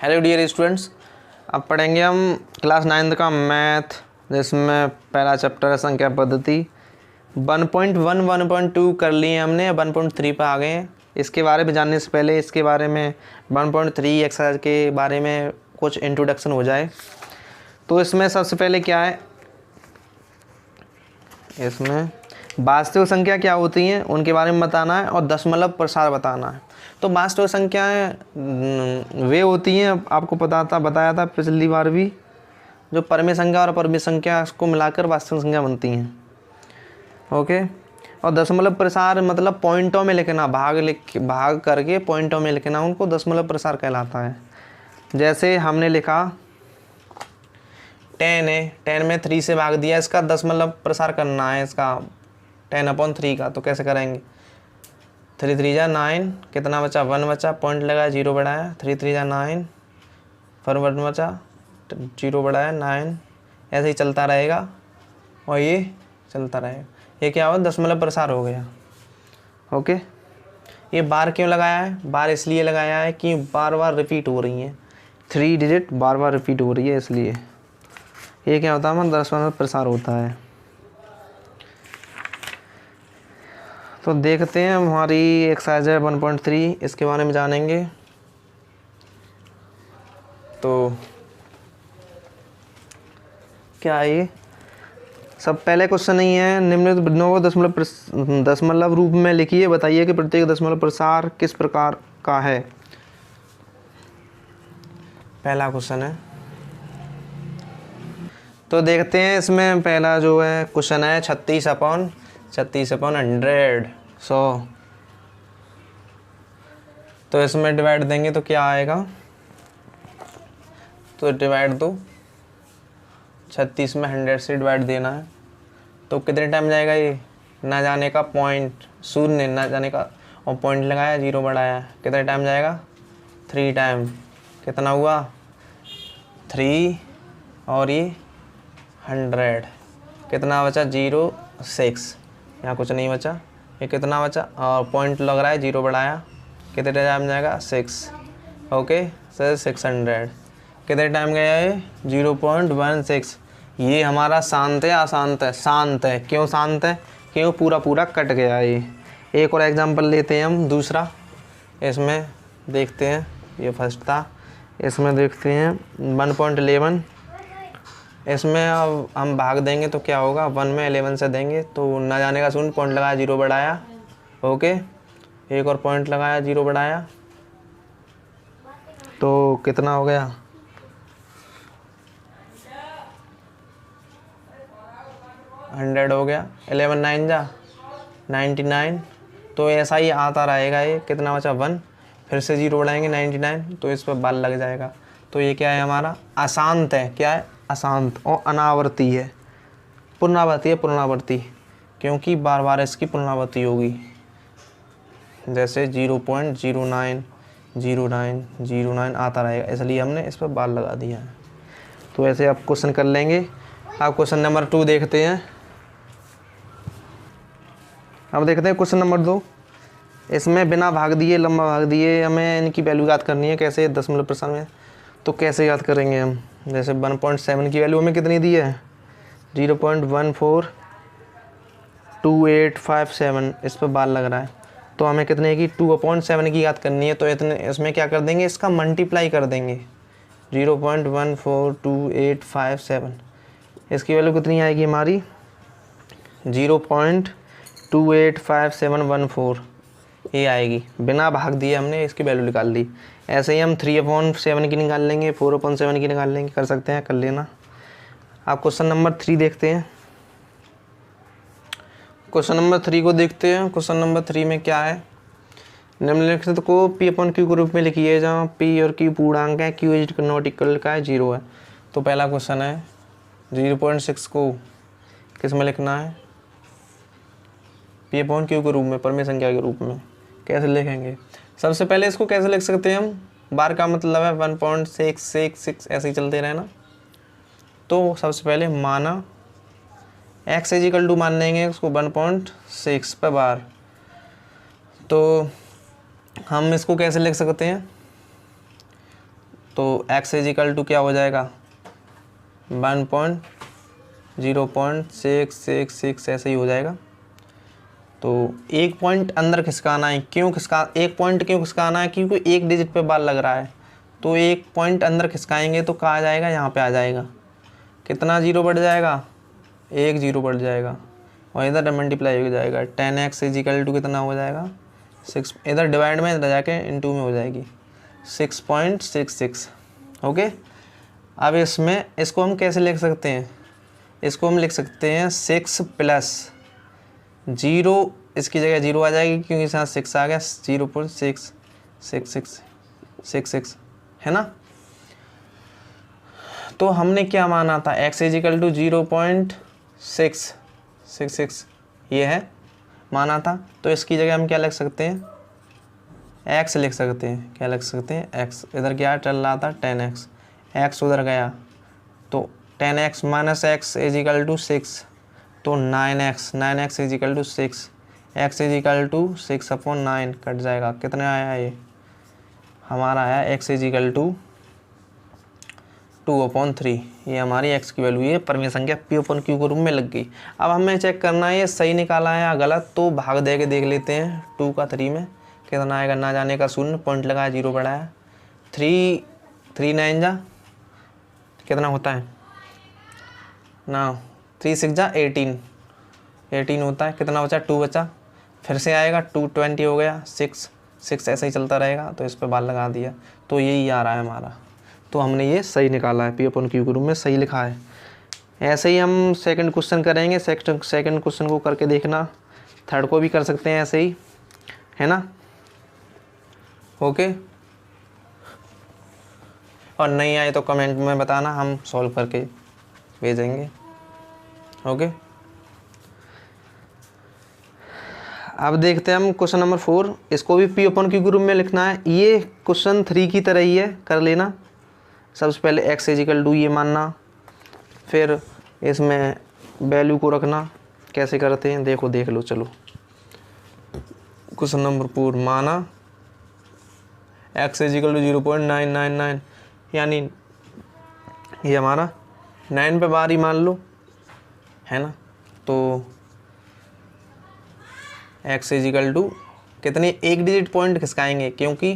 Hello dear students, अब पढ़ेंगे हम क्लास 9 का मैथ, जिसमें पहला चैप्टर है संख्या पद्धति। 1.1 1.2 कर लिए हमने, 1.3 पे आ गए हैं। इसके बारे में जानने से पहले इसके बारे में 1.3 एक्सरसाइज के बारे में कुछ इंट्रोडक्शन हो जाए। तो इसमें सबसे पहले क्या है, इसमें वास्तविक संख्या क्या होती हैं उनके बारे में बताना है और दशमलव प्रसार बताना है। तो वास्तविक संख्याएं वे होती हैं, आपको बताया था पिछली बार भी, जो परमेय संख्या और अपरिमेय संख्या को मिलाकर वास्तविक संख्या बनती हैं। ओके। और दशमलव प्रसार मतलब पॉइंटों में लिखना, भाग करके पॉइंटों में लिखना, उनको दशमलव प्रसार कहलाता है। जैसे हमने लिखा 10 है, 10 में 3 से भाग दिया, इसका दशमलव प्रसार करना है, इसका 10/3 का। तो कैसे करेंगे, 3 3 जा 9, कितना बचा 1 बचा, पॉइंट लगाया 0 बढ़ाया, 3 3 जा 9, फिर 1 बचा 0 बढ़ाया 9, ऐसे ही चलता रहेगा और ये चलता रहेगा। ये क्या हुआ, दशमलव प्रसार हो गया। ओके। ये बार क्यों लगाया है, बार इसलिए लगाया है कि बार बार रिपीट हो रही हैं, 3 डिजिट बार बार रिपीट हो रही है, इसलिए ये क्या होता है, दशमलव प्रसार होता है। तो देखते हैं हमारी एक्सरसाइज है 1.3, इसके बारे में जानेंगे। तो क्या है ये, सब पहले क्वेश्चन नहीं है, निम्नलिखित बिंदुओं को दशमलव रूप में लिखिए, बताइए कि प्रत्येक दशमलव प्रसार किस प्रकार का है। पहला क्वेश्चन है, तो देखते हैं। इसमें पहला जो है क्वेश्चन है 36/100। तो इसमें डिवाइड देंगे तो क्या आएगा, तो डिवाइड दो, 36 में 100 से डिवाइड देना है। तो कितने टाइम जाएगा ये, ना जाने का पॉइंट, शून्य ना जाने का, और पॉइंट लगाया 0 बढ़ाया, कितने टाइम जाएगा, 3 टाइम। कितना हुआ 3 और ये 100, कितना बचा 0 6, यहाँ कुछ नहीं बचा, ये कितना बचा, और पॉइंट लग रहा है 0 बढ़ाया, कितने टाइम जाएगा 6। ओके, सर 600 कितने टाइम गया ये 0.16। ये हमारा शांत है अशांत है, शांत है। क्यों शांत है, क्यों पूरा पूरा कट गया ये। एक और एग्जांपल लेते हैं हम, दूसरा इसमें देखते हैं, ये फर्स्ट था, इसमें देखते हैं 1.11। इसमें अब हम भाग देंगे तो क्या होगा, 1 में 11 से देंगे तो ना जाने का शून्य, पॉइंट लगाया 0 बढ़ाया। ओके, एक और पॉइंट लगाया 0 बढ़ाया, तो कितना हो गया 100 हो गया। 11 9 जा 99। तो ऐसा ही आता रहेगा, ये कितना बचा 1, फिर से 0 बढ़ाएंगे 99, तो इस पर बाल लग जाएगा। तो ये क्या है, हमारा अशांत है। क्या है, अशांत। और अनावर्ती है, पुनरावर्ती है, पुनरावर्ती, क्योंकि बार बार इसकी पुनरावर्ती होगी। जैसे 0.090909 आता रहेगा, इसलिए हमने इस पर बाल लगा दिया है। तो ऐसे आप क्वेश्चन कर लेंगे। आप क्वेश्चन नंबर 2 देखते हैं। अब देखते हैं क्वेश्चन नंबर 2। इसमें बिना भाग दिए, लंबा भाग दिए, हमें इनकी वैल्यू याद करनी है। कैसे, दशमलव प्रसार में। तो कैसे याद करेंगे हम, जैसे 1.7 की वैल्यू हमें कितनी दी है, 0.142857, इस पर बाल लग रहा है। तो हमें कितने की 2/7 की याद करनी है। तो इतने इसमें क्या कर देंगे, इसका मल्टीप्लाई कर देंगे, 0.142857। इसकी वैल्यू कितनी आएगी हमारी, 0.285714, ये आएगी। बिना भाग दिए हमने इसकी वैल्यू निकाल ली। ऐसे ही हम 3/7 की निकाल लेंगे, 4/7 की निकाल लेंगे, कर सकते हैं, कर लेना। आप क्वेश्चन नंबर 3 देखते हैं। क्वेश्चन नंबर 3 को देखते हैं। क्वेश्चन नंबर 3 में क्या है, निम्नलिखित को P/Q के रूप में लिखिए, जहाँ P और Q पूर्णांक है, Q इज नॉट इक्वल का है 0 है। तो पहला क्वेश्चन है 0.6 को किस में लिखना है, P/Q के रूप में, परमेय संख्या के रूप में। कैसे लिखेंगे, सबसे पहले इसको कैसे लिख सकते हैं हम, बार का मतलब है 1.666, ऐसे ही चलते रहना। तो सबसे पहले माना x इजिकल टू मान लेंगे उसको 1.6 पर बार। तो हम इसको कैसे लिख सकते हैं, तो x इज इक्वल टू क्या हो जाएगा 1.0.666 ऐसे ही हो जाएगा। तो एक पॉइंट अंदर खिसकाना है, एक पॉइंट क्यों खिसकाना है, क्योंकि एक डिजिट पे बाल लग रहा है। तो एक पॉइंट अंदर खिसकाएंगे तो कहाँ आ जाएगा, यहाँ पे आ जाएगा। कितना जीरो बढ़ जाएगा, एक जीरो बढ़ जाएगा और इधर मल्टीप्लाई हो जाएगा। 10x इज इक्वल टू कितना हो जाएगा 6, इधर डिवाइड में इधर जाके इनटू में हो जाएगी 6.66। ओके। अब इसमें इसको हम कैसे लिख सकते हैं, इसको हम लिख सकते हैं 6 प्लस 0, इसकी जगह 0 आ जाएगी क्योंकि साथ 6 आ गया, 0.666 है ना। तो हमने क्या माना था, x इज इक्वल टू 0.666 ये है माना था। तो इसकी जगह हम क्या लिख सकते हैं, x लिख सकते हैं। क्या लिख सकते हैं, x। इधर क्या चल रहा था 10x, x उधर गया तो 10x minus x is equal to 6, तो 9x is equal to 6, x is equal to 6/9 cut जाएगा। कितने आया ये हमारा आया x इज इक्वल टू 2/3। ये हमारी x की वैल्यू है, परमीय संख्या p/q के रूप में लग गई। अब हमें चेक करना है ये सही निकाला है या गलत, तो भाग दे के देख लेते हैं। 2 का 3 में कितना आएगा, ना जाने का 0, पॉइंट लगाया 0 बढ़ाया, 3 9 जा कितना होता है ना, 3 6 जा 18 होता है। कितना बचा, 2 बचा, फिर से आएगा 2 20 हो गया, 6 ऐसे ही चलता रहेगा। तो इस पर बाल लगा दिया, तो यही आ रहा है हमारा। तो हमने ये सही निकाला है, p/q के रूप में सही लिखा है। ऐसे ही हम सेकंड क्वेश्चन करेंगे। सेकंड क्वेश्चन को करके देखना, थर्ड को भी कर सकते हैं ऐसे ही, है ना। ओके। और नहीं आए तो कमेंट में बताना, हम सॉल्व करके भेजेंगे। ओके। अब देखते हैं हम क्वेश्चन नंबर 4। इसको भी p/q के रूप में लिखना है। ये क्वेश्चन 3 की तरह ही है, कर लेना। सबसे पहले x इज इक्वल टू ये मानना, फिर इसमें वैल्यू को रखना। कैसे करते हैं देखो, देख लो। चलो क्वेश्चन नंबर 4 माना x इज इक्वल टू 0.999, यानी ये हमारा 9 पे बार ही मान लो, है ना। तो x इज इक्वल टू कितने, एक डिजिट पॉइंट खिसकाएंगे क्योंकि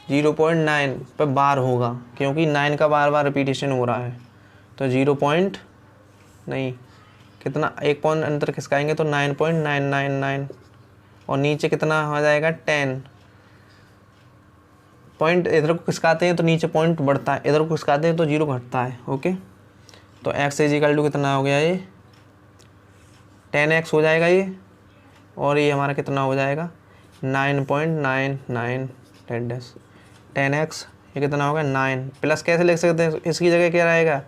0.9 पे बार होगा, क्योंकि 9 का बार बार रिपीटेशन हो रहा है। तो 0. नहीं कितना, एक पॉइंट अंतर खिसकाएंगे तो 9.999 और नीचे कितना हो जाएगा 10 पॉइंट। इधर को खिसकाते हैं तो नीचे पॉइंट बढ़ता है, इधर को खिसकाते हैं तो 0 घटता है। ओके। तो x इज इक्वल टू कितना हो गया, ये 10x हो जाएगा ये, और ये हमारा कितना हो जाएगा 9.99 10x। ये कितना हो गया 9 प्लस, कैसे लिख सकते हैं, इसकी जगह क्या रहेगा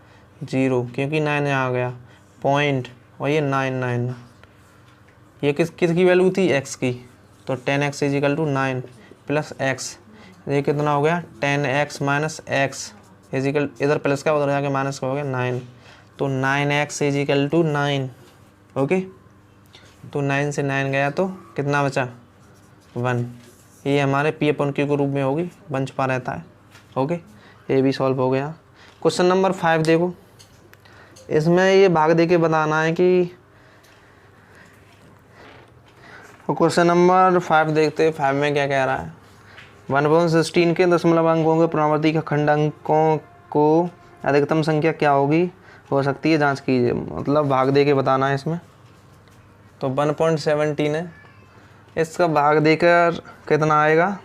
0, क्योंकि 9 यहाँ आ गया पॉइंट, और ये 9 ये किसकी वैल्यू थी, x की। तो 10x is equal to 9 plus x, ये कितना हो गया 10x minus x is equal, इधर प्लस का उधर जाके माइनस का हो गया 9। तो 9x is equal to 9। Okay. तो 9 से 9 गया तो कितना बचा 1। ये हमारे p/q के रूप में होगी, 1 छुपा रहता है। ओके। ये भी सॉल्व हो गया। क्वेश्चन नंबर 5 देखो, इसमें ये भाग दे के बताना है कि, क्वेश्चन नंबर 5 देखते हैं। 5 में क्या कह रहा है, 1/16 के दशमलव अंकों के पुनरावृत्ति का खंड अंकों को अधिकतम संख्या क्या होगी, हो सकती है, जांच कीजिए। मतलब भाग दे के बताना है इसमें। तो 1.17 है, इसका भाग देकर कितना आएगा,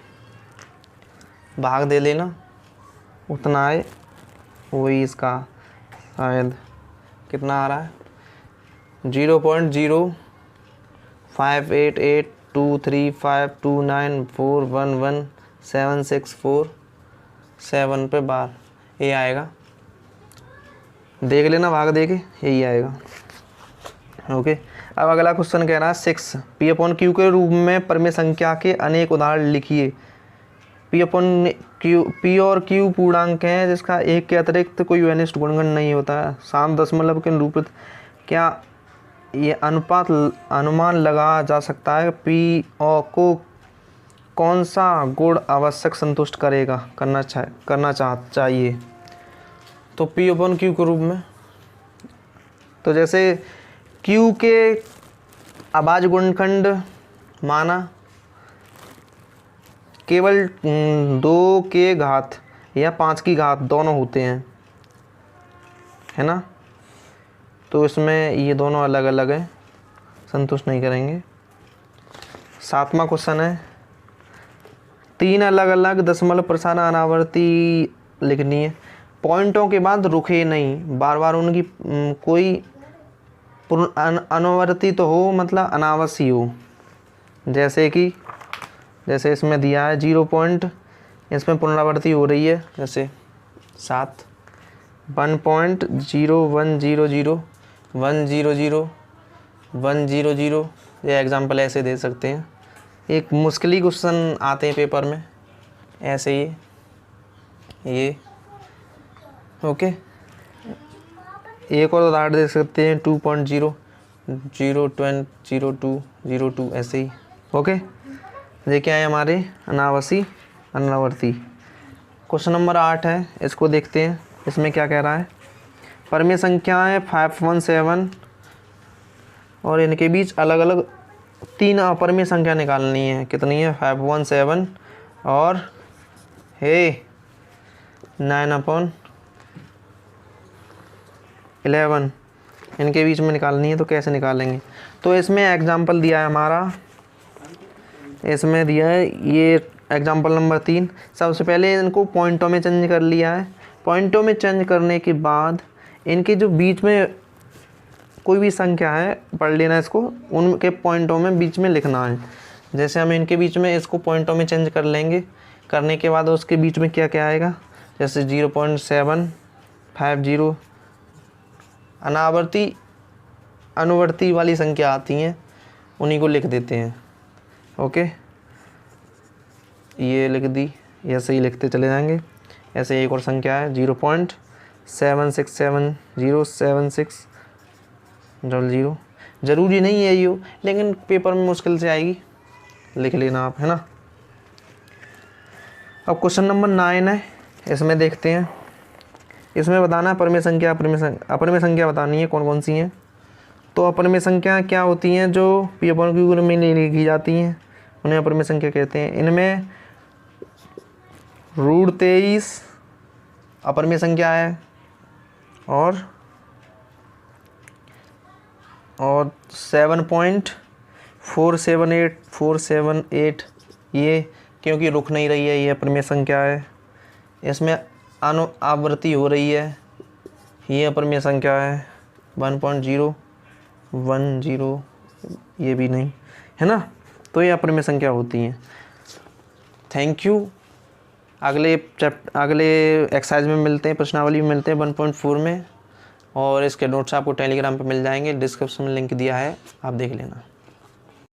भाग दे लेना उतना आए, वही इसका शायद कितना आ रहा है 0.058823529411764 पे बार ये आएगा। देख लेना भाग दे के, यही आएगा। ओके। अब अगला क्वेश्चन कह रहा है 6 p/q के रूप में परमेय संख्या के अनेक उदाहरण लिखिए। p और q पूर्णांक हैं जिसका एक के अतिरिक्त कोई अनिष्ट गुणनखंड नहीं होता है। शांत दशमलव के अनुरूपित क्या ये अनुपात अनुमान लगा जा सकता है p और को कौन सा गुण आवश्यक संतुष्ट करना चाहिए? तो P अपन Q के रूप में। तो जैसे Q के अभाज्य गुणनखंड माना केवल 2 के घात या 5 की घात दोनों होते हैं, है ना। तो इसमें ये दोनों अलग अलग हैं, संतुष्ट नहीं करेंगे। 7वां क्वेश्चन है 3 अलग अलग दशमलव प्रसारण अनावर्ती लिखनी है। पॉइंटों के बाद रुके नहीं, बार बार उनकी कोई अनुवर्ती तो हो, मतलब अनावश्यक हो। जैसे इसमें दिया है 0 पॉइंट, इसमें पुनरावर्ती हो रही है, जैसे 7 1.0100 100 100। ये एग्जाम्पल ऐसे दे सकते हैं। एक मुश्किल क्वेश्चन आते हैं पेपर में ऐसे ही, ये ओके। एक और उदाहरण दे सकते हैं 2.0 02 ऐसे ही, ओके। ये क्या है हमारे अनावर्ती। क्वेश्चन नंबर 8 है, इसको देखते हैं। इसमें क्या कह रहा है, परमेय संख्या है 517 और इनके बीच अलग अलग 3 अपरमेय संख्या निकालनी है। कितनी है? 517 और 9/11 इनके बीच में निकालनी है। तो कैसे निकालेंगे? तो इसमें एग्जाम्पल दिया है हमारा, इसमें दिया है ये एग्जाम्पल नंबर 3। सबसे पहले इनको पॉइंटों में चेंज कर लिया है। पॉइंटों में चेंज करने के बाद इनके जो बीच में कोई भी संख्या है, पढ़ लेना इसको, उनके पॉइंटों में बीच में लिखना है। जैसे हम इनके बीच में इसको पॉइंटों में चेंज कर लेंगे, करने के बाद उसके बीच में क्या क्या आएगा, जैसे 0.750 अनुवर्ती वाली संख्या आती हैं, उन्हीं को लिख देते हैं, ओके। ये लिख दी, ऐसे ही लिखते चले जाएंगे। ऐसे एक और संख्या है 0.767076 ज़रूरी नहीं है ये, लेकिन पेपर में मुश्किल से आएगी, लिख लेना आप, है ना। अब क्वेश्चन नंबर 9 है, इसमें देखते हैं। इसमें बताना है परमेय संख्या अपरमेय संख्या बतानी है कौन कौन सी हैं। तो अपरमेय संख्या क्या होती हैं? जो P/Q में लिखी जाती हैं, उन्हें अपरमेय संख्या कहते हैं। इनमें √23 अपरमेय संख्या है और 7.478478 ये, क्योंकि रुक नहीं रही है, ये अपरमेय संख्या है। इसमें अनुआवर्ती हो रही है, ये अपरमेय संख्या है। 1.010 ये भी नहीं, है ना। तो ये अपरमेय संख्या होती हैं। Thank you. अगले एक्सरसाइज में मिलते हैं, प्रश्नावली में मिलते हैं 1.4 में, और इसके नोट्स आपको टेलीग्राम पर मिल जाएंगे। डिस्क्रिप्शन में लिंक दिया है, आप देख लेना।